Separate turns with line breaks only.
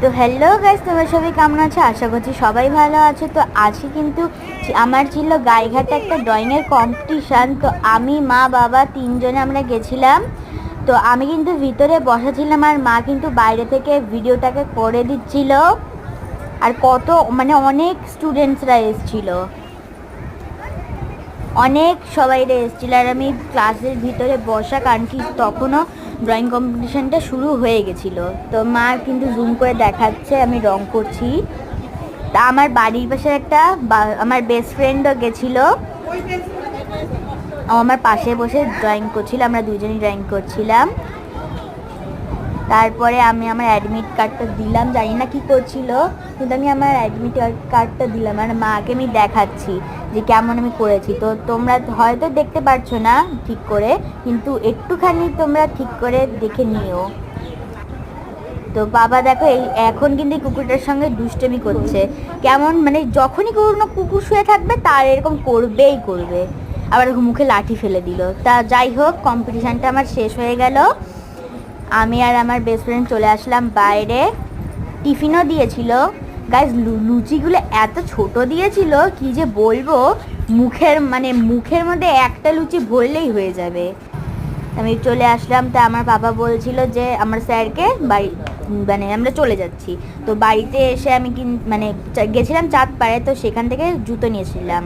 তো hello guys, তোমরা সবাই কেমন আছো? আশা করছি সবাই ভালো আছো। তো আজকে কিন্তু আমার ছিল গাইঘাটে একটা ড্রয়িংয়ের কম্পিটিশান। তো আমি, মা, বাবা তিনজনে আমরা গেছিলাম। তো আমি কিন্তু ভিতরে বসা ছিলাম আর মা কিন্তু বাইরে থেকে ভিডিওটাকে করে দিচ্ছিল। আর কত অনেক স্টুডেন্টসরা এসেছিল, অনেক সবাইরা এসেছিলো। আর আমি ক্লাসের ভিতরে বসা, কারণ কি তখনও ড্রয়িং কম্পিটিশানটা শুরু হয়ে গেছিলো। তো মা কিন্তু জুম করে দেখাচ্ছে আমি রং করছি। তা আমার বাড়ির পাশে একটা আমার বেস্ট ফ্রেন্ডও গেছিলো, আমার পাশে বসে ড্রয়িং করছিল, আমরা দুজনেই ড্রয়িং করছিলাম। তারপরে আমি আমার অ্যাডমিট কার্ডটা দিলাম, জানি না কী করছিল, কিন্তু আমি আমার অ্যাডমিট কার্ডটা দিলাম আর মাকে আমি দেখাচ্ছি যে কেমন আমি করেছি। তো তোমরা হয়তো দেখতে পারছো না ঠিক করে, কিন্তু একটুখানি তোমরা ঠিক করে দেখে নিও। তো বাবা দেখো এখন কিন্তু এই কুকুরটার সঙ্গে দুষ্টমি করছে, কেমন যখনই কোনো কুকুর শুয়ে থাকবে তার এরকম করবেই করবে। আবার মুখে লাঠি ফেলে দিল। তা যাই হোক, কম্পিটিশানটা আমার শেষ হয়ে গেল। আমি আর আমার বেস্ট ফ্রেন্ড চলে আসলাম বাইরে। টিফিনও দিয়েছিল গাইজ, লুচিগুলো এত ছোট দিয়েছিল কি যে বলবো, মুখের মধ্যে একটা লুচি ভরলেই হয়ে যাবে। আমি চলে আসলাম। তা আমার বাবা বলছিল যে আমার স্যারকে বাড়ি আমরা চলে যাচ্ছি। তো বাড়িতে এসে আমি গেছিলাম চাঁদপাড়ে, তো সেখান থেকে জুতো নিয়েছিলাম।